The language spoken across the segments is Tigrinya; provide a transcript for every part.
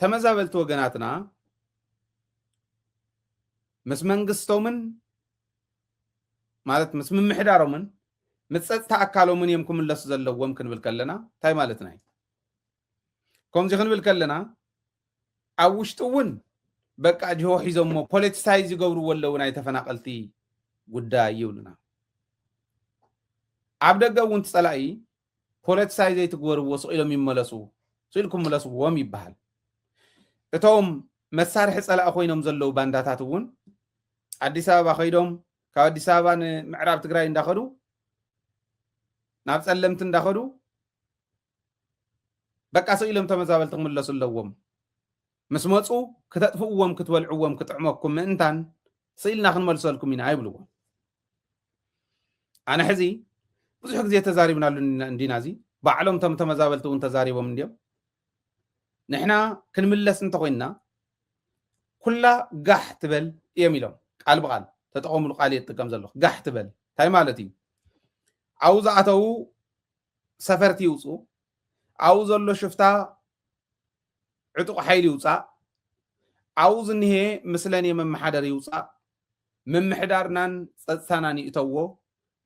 ተመዛበልቲ ወገናትና ምስ መንግስቶምን ማለት ምስ ምምሕዳሮምን ምጸጽታ አካሎምን እዮም ክምለሱ ዘለዎም ክንብል ከለና እንታይ ማለትና እዩ ከምዚ ክንብል ከለና ኣብ ውሽጡ እውን በቃ ጅሆ ሒዞሞ ፖለቲሳይዝ ይገብርዎ ኣለዉ ናይ ተፈናቀልቲ ጉዳይ ይብሉና ኣብ ደገ እውን ትጸላኢ ፖለቲሳይዝ ዘይትግበርዎ ስኢሎም ይመለሱ ስኢልኩም መለስዎም ይበሃል እቶም መሳርሒ ጸላኢ ኮይኖም ዘለዉ ባንዳታት እውን አዲስ አበባ ኸይዶም ካብ አዲስ አበባ ንምዕራብ ትግራይ እንዳኸዱ ናብ ጸለምት እንዳኸዱ በቃ ስኢሎም ተመዛበልቲ ክምለሱ ኣለዎም ምስ መጹ ክተጥፍእዎም ክትበልዕዎም ክጥዕመኩም ምእንታን ስኢልና ክንመልሰልኩም ኢና አይብልዎም ኣነ ሕዚ ብዙሕ ግዜ ተዛሪብናሉ እንዲና እዚ ባዕሎም ተመዛበልቲ እውን ተዛሪቦም እንዲዮም ንሕና ክንምለስ እንተኮይንና ኩላ ጋሕ ትበል እዮም ኢሎም ቃል ብቃል ተጠቀምሉ ቃል ይጥቀም ዘለኹ ጋሕ ትበል እንታይ ማለት እዩ ኣብኡ ዝኣተው ሰፈርቲ ይውፁ ኣብኡ ዘሎ ሽፍታ ዕጡቕ ሓይሊ ይውፃእ ኣብኡ ዝኒሄ ምስለኔ መመሓደር ይውፃእ ምምሕዳርናን ፀጥታናን ይእተዎ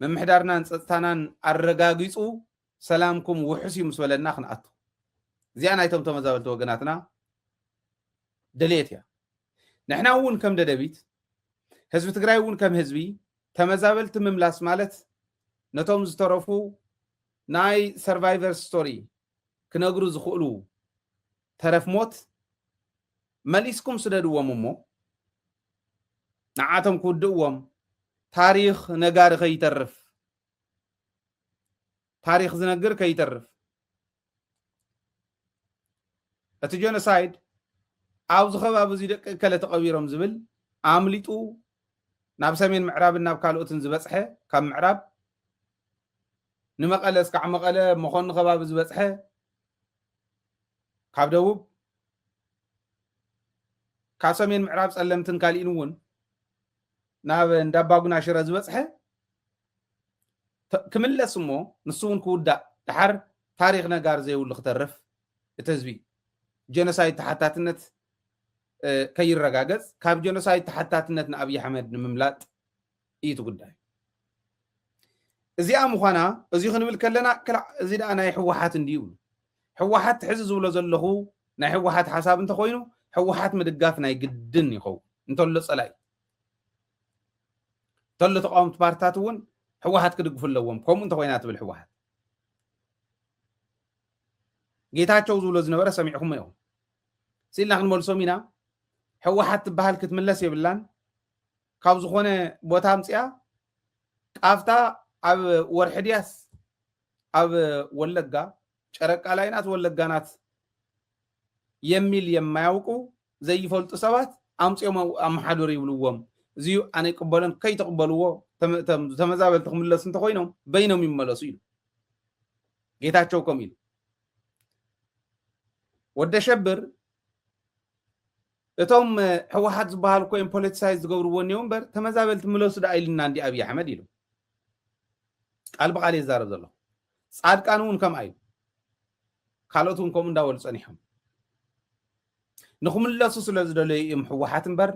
ምምሕዳርናን ፀጥታናን ኣረጋጊፁ ሰላምኩም ውሕስ እዩ ምስ በለና ክንኣቱ እዚኣ ናይቶም ተመዛበልቲ ወገናትና ደልየት እያ ንሕና እውን ከም ደደቢት ህዝቢ ትግራይ እውን ከም ህዝቢ ተመዛበልቲ ምምላስ ማለት ነቶም ዝተረፉ ናይ ሰርቫይቨር ስቶሪ ክነግሩ ዝኽእሉ ተረፍ ሞት መሊስኩም ስደድዎም እሞ ንዓቶም ክውድእዎም ታሪክ ነጋሪ ከይተርፍ ታሪክ ዝነግር ከይተርፍ እቲ ጀኖሳይድ ኣብ ዝኸባቢ እዚ ደቂ ከለ ተቐቢሮም ዝብል ኣምሊጡ ናብ ሰሜን ምዕራብን ናብ ካልኦትን ዝበፅሐ ካብ ምዕራብ ንመቐለ እስካዕ መቐለ መኾን ከባቢ ዝበፅሐ ካብ ደቡብ ካብ ሰሜን ምዕራብ ጸለምትን ካልኢን እውን ናብ እንዳባጉና ሽረ ዝበፅሐ ክምለስ እሞ ንሱ እውን ክውዳእ ድሓር ታሪክ ነጋር ዘይብሉ ክተርፍ እቲ ህዝቢ ጀኖሳይድ ተሓታትነት ከይረጋገጽ ካብ ጀኖሳይድ ተሓታትነት ንኣብይ ኣሕመድ ንምምላጥ እዩ እቲ ጉዳይ እዚኣ ምዃና እዚኡ ክንብል ከለና እዚ ደኣ ናይ ሕወሓት እንድዩ ሕወሓት ሕዚ ዝብሎ ዘለኹ ናይ ሕወሓት ሓሳብ እንተኮይኑ ሕወሓት ምድጋፍ ናይ ግድን ይኸውን እንተሎ ጸላይ እንተሎ ተቃወምቲ ፓርቲታት እውን ሕወሓት ክድግፉ ኣለዎም ከምኡ እንተኮይና ትብል ሕወሓት ጌታቸው ዝብሎ ዝነበረ ሰሚዕኩም እዮም ሲልና ክንመልሶም ኢና ሕወሓት ትበሃል ክትምለስ የብላን ካብ ዝኾነ ቦታ ኣምፅያ ቃፍታ ኣብ ወርሕድያስ ኣብ ወለጋ ጨረቃ ላይ ናት ወለጋ ናት የሚል የማያውቁ ዘይፈልጡ ሰባት ኣምፅኦም ኣመሓደሩ ይብልዎም እዚዩ ኣነ ይቅበሎን ከይተቅበልዎ ተመዛበልቲ ክምለሱ እንተኮይኖም በይኖም ይመለሱ ኢሉ ጌታቸው ከም ኢሉ ወደ ሸብር እቶም ሕወሓት ዝበሃል ኮይን ፖለቲሳይዝ ዝገብርዎ እኒኦም እምበር ተመዛበልቲ ምለሱ ዳ ኢልና እንዲ ኣብይ ኣሕመድ ኢሉ ቃል ብቃል ይዛረብ ዘሎ ጻድቃን እውን ከምኣ እዩ ካልኦት እውን ከምኡ እንዳበሉ ፀኒሖም ንክምለሱ ስለ ዝደለዩ እዮም ሕወሓት እምበር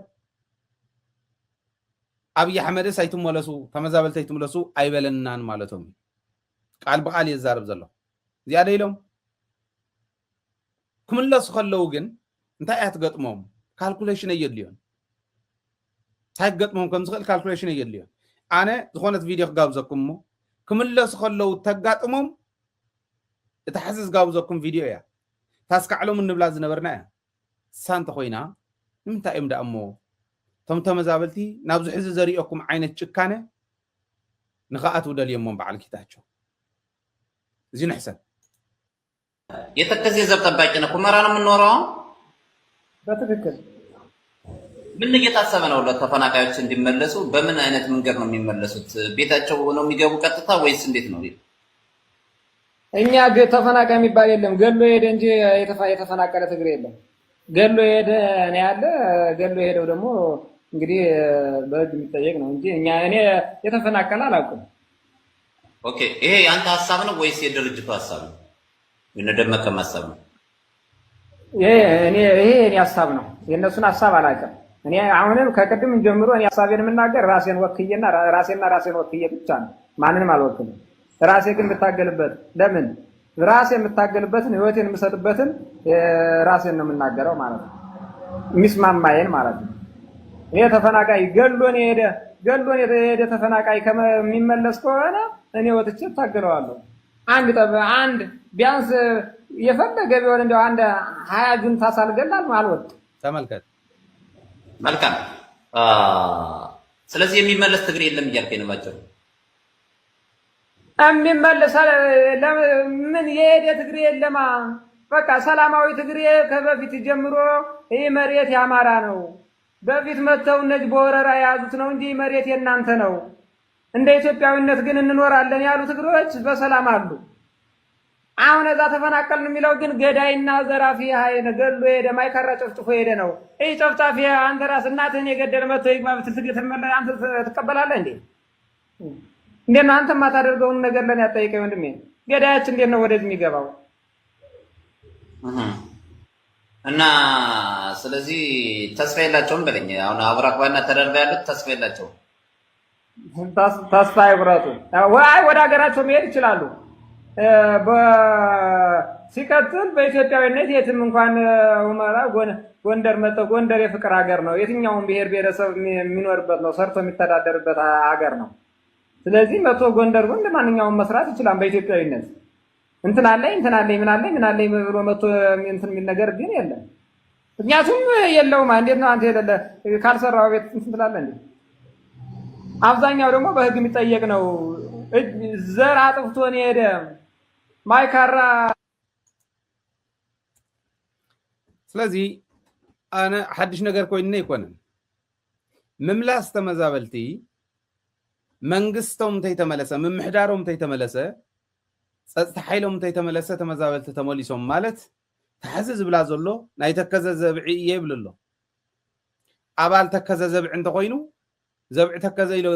ኣብይ ኣሕመድስ ኣይትመለሱ ተመዛበልቲ ኣይትመለሱ ኣይበለናን ማለቶም ቃል ብቃል ይዛረብ ዘሎ እዚኣ ደ ኢሎም ክምለሱ ከለዉ ግን እንታይ እያ ትገጥሞም ካልኩሌሽን የድልዮን እንታይ ክገጥሞም ከም ዝኽእል ካልኩሌሽን የድልዮን ኣነ ዝኾነት ቪድዮ ክጋብዘኩም እሞ ክምለሱ ከለዉ ተጋጥሞም እቲ ሕዚ ዝጋብዘኩም ቪድዮ እያ ታስካዕሎም እንብላ ዝነበርና እያ እሳ እንተኮይና ንምንታይ እዮም ዳ እሞ እቶም ተመዛበልቲ ናብዚ ሕዚ ዘሪኦኩም ዓይነት ጭካነ ንኽኣትው ደልዮሞም በዓል ጌታቸው እዚ ንሕሰብ የተከዜ ዘብ ጠባቂ ነው ኩመራ ነው የምንኖረው በትክክል ምን እየታሰበ ነው ለተፈናቃዮች እንዲመለሱ በምን አይነት መንገድ ነው የሚመለሱት ቤታቸው ነው የሚገቡ ቀጥታ ወይስ እንዴት ነው እኛ ተፈናቃይ የሚባል የለም ገሎ ሄደ እንጂ የተፈናቀለ ትግሬ የለም ገሎ ሄደ ነው ያለ ገሎ ሄደው ደግሞ እንግዲህ በህግ የሚጠየቅ ነው እንጂ እኔ የተፈናቀለ አላውቅም ኦኬ ይሄ ያንተ ሐሳብ ነው ወይስ የድርጅቱ ሐሳብ ነው የነደመቀ ሐሳብ ነው ይሄ ሀሳብ ነው። የእነሱን ሀሳብ አላውቅም። እኔ አሁንም ከቅድም ጀምሮ እኔ ሀሳቤን የምናገር ራሴን ወክዬ ብቻ ነው። ማንንም አልወክልም። ራሴ ግን የምታገልበት ለምን ራሴ የምታገልበትን ህይወቴን የምሰጥበትን ራሴን ነው የምናገረው ማለት ነው። የሚስማማዬን ማለት ነው። እኔ ተፈናቃይ ገሎን የሄደ ተፈናቃይ ከሚመለስ ከሆነ እኔ ወጥቼ እታገለዋለሁ። አንድ ቢያንስ የፈለገ ቢሆን እንደው አንድ 20 ጁንታ ሳልገላል አልወጥ ተመልከት። መልካም። ስለዚህ የሚመለስ ትግሬ የለም እያልከኝ ነው ባጭሩ? የሚመለስ ምን የሄደ ትግሬ የለማ። በቃ ሰላማዊ ትግሬ ከበፊት ጀምሮ ይህ መሬት ያማራ ነው። በፊት መተው እነዚህ በወረራ የያዙት ነው እንጂ መሬት የናንተ ነው። እንደ ኢትዮጵያዊነት ግን እንኖራለን ያሉ ትግሬዎች በሰላም አሉ። አሁን እዛ ተፈናቀልን የሚለው ግን ገዳይና ዘራፊ ኃይል ገሎ ሄደ ማይካራ ጨፍጭፎ ሄደ ነው። ይህ ጨፍጫፊ አንተ ራስ እናትህን የገደለ መጥቶ ይግባብ አንተ ትቀበላለህ እንዴ? እንዴት ነው አንተ የማታደርገውን ነገር ለኔ አጠይቀኝ ወንድሜ። ገዳያችን እንዴት ነው ወደዚህ የሚገባው? እና ስለዚህ ተስፋ የላቸውም በለኝ። አሁን አብራክባና ተደርባ ያሉት ተስፋ የላቸውም። ተስፋ ይቁረጡ። ወደ ሀገራቸው መሄድ ይችላሉ። ሲቀጥል በኢትዮጵያዊነት የትም እንኳን ሁመራ ጎንደር መጥተው ጎንደር የፍቅር ሀገር ነው። የትኛውም ብሔር ብሔረሰብ የሚኖርበት ነው። ሰርቶ የሚተዳደርበት ሀገር ነው። ስለዚህ መጥቶ ጎንደር ማንኛውም መስራት ይችላል በኢትዮጵያዊነት። እንትን አለኝ ምን አለኝ ብሎ መጥቶ እንትን የሚል ነገር ግን የለም። ምክንያቱም የለውም። እንዴት ነው አንተ የሌለ ካልሰራው ቤት እንትን ትላለህ እንዴ? አብዛኛው ደግሞ በህግ የሚጠየቅ ነው። ዘር አጥፍቶን ሄደ ማይካራ። ስለዚህ አነ ሓድሽ ነገር ኮይነ ይኮነን ምምላስ ተመዛበልቲ መንግስቶም ተይተመለሰ ምምሕዳሮም ተይተመለሰ ጸጥታ ሓይሎም ተይተመለሰ ተመዛበልቲ ተመሊሶም ማለት ተሓዚ ዝብላ ዘሎ ናይ ተከዘ ዘብዒ እየ ይብል ኣሎ። ኣባል ተከዘ ዘብዒ እንተኮይኑ ዘብዒ ተከዘ ኢሎ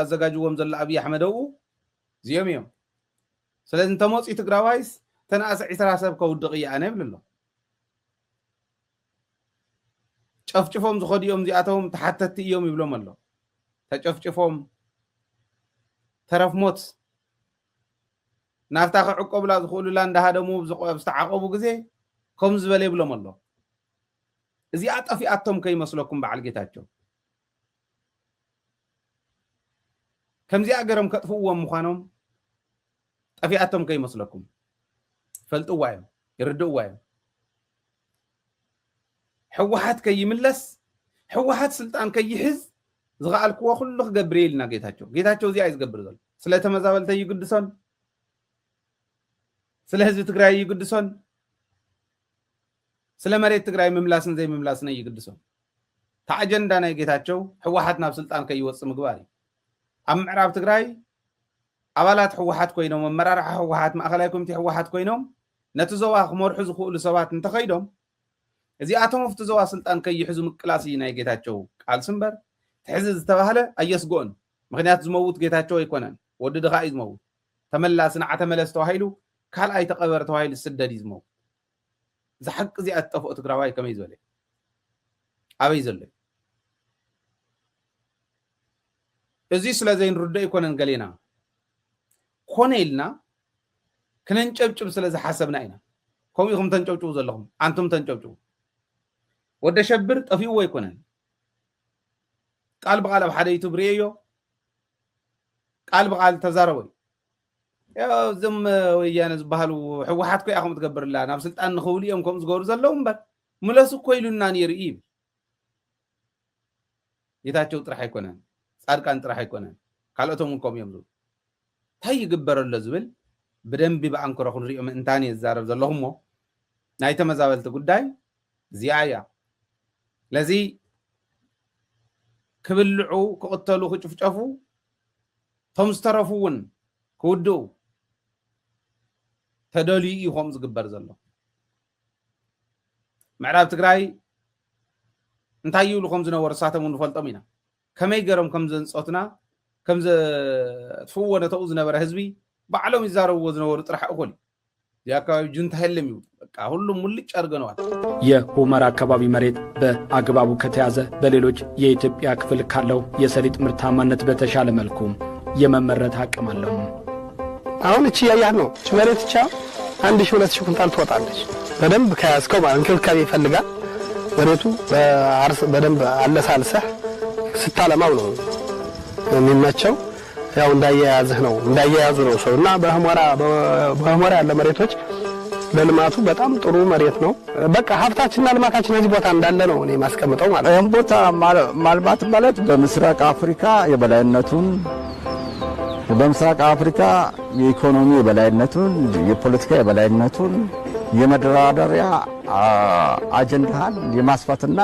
ኣዘጋጅዎም ዘሎ ኣብይ ኣሕመደው እዚኦም እዮም። ስለዚ እንተመፂ ትግራዋይስ ተናእሰ 20 ሰብ ከውድቕ እያ ኣነ ይብል ኣሎ። ጨፍጭፎም ዝኸዲኦም እዚኣቶም ተሓተቲ እዮም ይብሎም ኣሎ። ተጨፍጭፎም ተረፍ ሞት ናፍታ ክዕቆብላ ዝኽእሉላ እንዳሃደሙ ዝተዓቐቡ ግዜ ከም ዝበለ ይብሎም ኣሎ። እዚኣ ጠፊኣቶም ከይመስለኩም በዓል ጌታቸው ከምዚኣ ገሮም ከጥፍዎም ምዃኖም ጠፊኣቶም ከይመስለኩም ፈልጥዋ እዮም ይርድእዋ እዮም። ሕወሓት ከይምለስ ሕወሓት ስልጣን ከይሕዝ ዝኸኣልክዎ ኩሉ ክገብር ኢልና ጌታቸው እዚኣ እዩ ዝገብር ዘሎ። ስለ ተመዛበልተ ይግድሶን ስለ ህዝቢ ትግራይ ይግድሶን ስለ መሬት ትግራይ ምምላስን ዘይምምላስን ይግድሶን። ተኣጀንዳ ናይ ጌታቸው ሕወሓት ናብ ስልጣን ከይወፅእ ምግባር እዩ። ኣብ ምዕራብ ትግራይ ኣባላት ሕወሓት ኮይኖም ኣመራርሓ ሕወሓት ማእኸላይ ኮሚቴ ሕወሓት ኮይኖም ነቲ ዞባ ክመርሑ ዝኽእሉ ሰባት እንተኸይዶም እዚኣቶም ኣብቲ ዞባ ስልጣን ከይሕዙ ምቅላስ እዩ ናይ ጌታቸው ቃልሲ እምበር ትሕዚ ዝተባህለ ኣየስግኦን። ምክንያቱ ዝመውት ጌታቸው ኣይኮነን፣ ወዲ ድኻ እዩ ዝመውት። ተመላስ ንዓ ተመለስ ተባሂሉ ካልኣይ ተቐበር ተባሂሉ ዝስደድ እዩ ዝመውት። እዚ ሓቂ እዚኣ እትጠፍኦ ትግራዋይ ከመይ ዝበለ ኣበይ ዘሎ እዚ ስለ ዘይንርድእ ኣይኮነን ገሌና ኮነ ኢልና ክነንጨብጭብ ስለ ዝሓሰብና ኢና። ከምኡ ኢኹም ተንጨብጭቡ ዘለኹም ኣንቱም ተንጨብጭቡ። ወደ ሸብር ጠፊእዎ ኣይኮነን። ቃል ብቃል ኣብ ሓደ ዩቱብ ርኤዮ ቃል ብቃል ተዛረበ እዞም ወያነ ዝበሃሉ ሕወሓት ኮይ ኣኹም ትገብርላ ናብ ስልጣን ንኽብሉ እዮም ከምኡ ዝገብሩ ዘለዉ እምበር ምለሱ እኮ ኢሉና ነይሩ እዩ። ጌታቸው ጥራሕ ኣይኮነን፣ ጻድቃን ጥራሕ ኣይኮነን፣ ካልኦቶም እውን ከምኡ እዮም ዝብሉ። እንታይ ይግበር ኣሎ ዝብል ብደንቢ ብኣንክሮ ክንሪኦ ምእንታን እየ ዝዛረብ ዘለኹ እሞ ናይ ተመዛበልቲ ጉዳይ እዚኣ እያ። ለዚ ክብልዑ ክቕተሉ ክጭፍጨፉ ቶም ዝተረፉ እውን ክውድኡ ተደልዩ እዩ ከምኡ ዝግበር ዘሎ። ምዕራብ ትግራይ እንታይ ይብሉ ከም ዝነበሩ እሳቶም ንፈልጦም ኢና። ከመይ ገሮም ከም ዘንፆትና ከም ዘጥፍዎ ነተኡ ዝነበረ ህዝቢ ባዕሎም ይዛረብዎ ዝነበሩ ጥራሕ እኹል የአካባቢ ጁንታ የለም ይው በቃ ሁሉም ሙልጭ አድርገነዋል። የሁመራ አካባቢ መሬት በአግባቡ ከተያዘ በሌሎች የኢትዮጵያ ክፍል ካለው የሰሊጥ ምርታማነት በተሻለ መልኩ የመመረት አቅም አለው። አሁን እቺ ያያህ ነው እቺ መሬት ብቻ 1200 ኩንታል ትወጣለች። በደንብ ከያዝከው እንክብካቤ ይፈልጋል። መሬቱ በደንብ አለሳልሰህ ስታለማው ነው የሚመቸው። ያው እንዳያያዝህ ነው እንዳያያዙ ነው ሰውና በሁመራ ያለ መሬቶች ለልማቱ በጣም ጥሩ መሬት ነው። በቃ ሀብታችንና ልማታችን እዚህ ቦታ እንዳለ ነው እኔ ማስቀምጠው ማለት ነው። ይሄን ቦታ ማልማት ማለት በምስራቅ አፍሪካ የበላይነቱን በምስራቅ አፍሪካ የኢኮኖሚ የበላይነቱን የፖለቲካ የበላይነቱን የመደራደሪያ አጀንዳህን የማስፋትና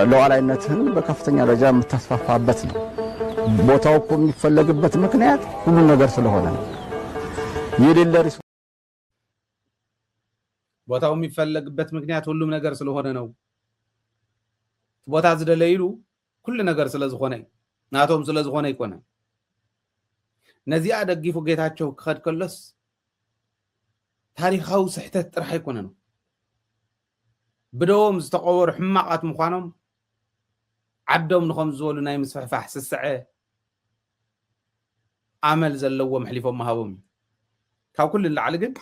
ሉዓላዊነትህን በከፍተኛ ደረጃ የምታስፋፋበት ነው። ቦታው እኮ የሚፈለግበት ምክንያት ሁሉ ነገር ስለሆነ ነው። የሌለ ቦታው የሚፈለግበት ምክንያት ሁሉም ነገር ስለሆነ ነው። ቦታ ዝደለይሉ ሁሉ ነገር ስለዝኾነ ናቶም ስለዝኾነ ይኮነ ነዚያ ደግፉ ጌታቸው ከድከለስ ታሪኻዊ ስሕተት ጥራሕ ይኮነ ነው። ብዶም ዝተቆወሩ ሕማቃት ምዃኖም ዓዶም ንኸም ዝበሉ ናይ ምስፍሕፋሕ ስስዐ አመል ዘለዎም ሕሊፎም መሃቦም ካብ ኩሉ ላዕሊ ግን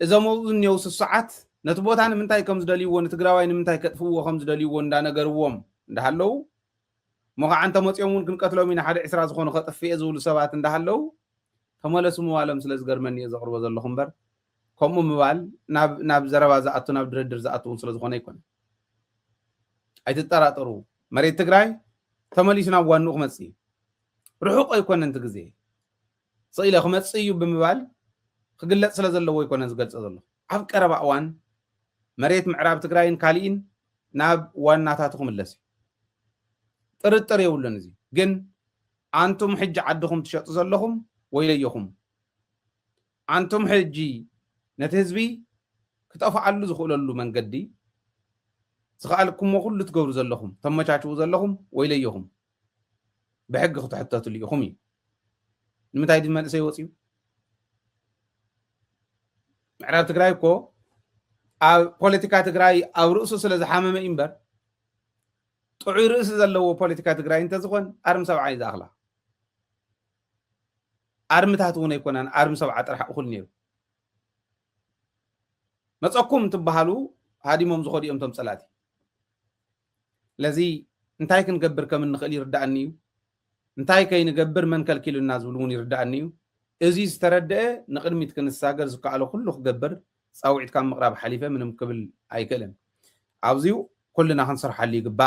እዞም ዝኔው ስስዓት ነቲ ቦታ ንምንታይ ከም ዝደልይዎ ንትግራዋይ ንምንታይ ከጥፍዎ ከም ዝደልይዎ እንዳነገርዎም እንዳሃለው ሞኸዓ እንተ መፅኦም እውን ክንቀትሎም ኢና ሓደ 20 ዝኾኑ ከጥፍየ ዝብሉ ሰባት እንዳሃለው ተመለሱ ምባሎም ስለ ዝገርመኒ እየ ዘቕርቦ ዘለኹ እምበር ከምኡ ምባል ናብ ዘረባ ዝኣቱ ናብ ድርድር ዝኣቱ እውን ስለ ዝኾነ ይኮነ። ኣይትጠራጠሩ መሬት ትግራይ ተመሊሱ ናብ ዋንኡ ክመፅእ እዩ። ርሑቕ ኣይኮነን እቲ ግዜ ስኢለ ክመፅእ እዩ ብምባል ክግለፅ ስለ ዘለዎ ይኮነ ዝገልፀ ዘሎ። ኣብ ቀረባ እዋን መሬት ምዕራብ ትግራይን ካሊእን ናብ ዋናታቱ ክምለስ እዩ። ጥርጥር የብሉን እዚ ግን አንቱም ሕጂ ዓድኹም ትሸጡ ዘለኹም ወይ ለየኹም አንቱም ሕጂ ነቲ ህዝቢ ክጠፍዓሉ ዝኽእለሉ መንገዲ ዝኽኣልኩሞ ኩሉ ትገብሩ ዘለኹም ተመቻችው ዘለኹም ወይ ለየኹም ብሕጊ ክትሕተትሉ ኢኹም እዩ። ንምንታይ ድ መንእሰይ ወፂኡ ምዕራብ ትግራይ እኮ ኣብ ፖለቲካ ትግራይ ኣብ ርእሱ ስለ ዝሓመመ እምበር ጥዑይ ርእሲ ዘለዎ ፖለቲካ ትግራይ እንተዝኾን ኣርሚ ሰብዓ እዩ ዝኣኽላ ኣርምታት እውን ኣይኮናን ኣርሚ ሰብዓ ጥራሕ እኹል ነይሩ። መፀኩም ትበሃሉ ሃዲሞም ዝኸዱ እዮም ቶም ፀላቲ። ለዚ እንታይ ክንገብር ከም እንኽእል ይርዳእኒ እዩ። እንታይ ከይንገብር መን ከልኪሉና ዝብል እውን ይርዳእኒ እዩ። እዚ ዝተረድአ ንቅድሚት ክንሳገር ዝከኣሎ ኩሉ ክገብር ፃውዒትካ ምቕራብ ሓሊፈ ምንም ክብል ኣይክእልን። ኣብዚኡ ኩልና ክንሰርሓሉ ይግባእ።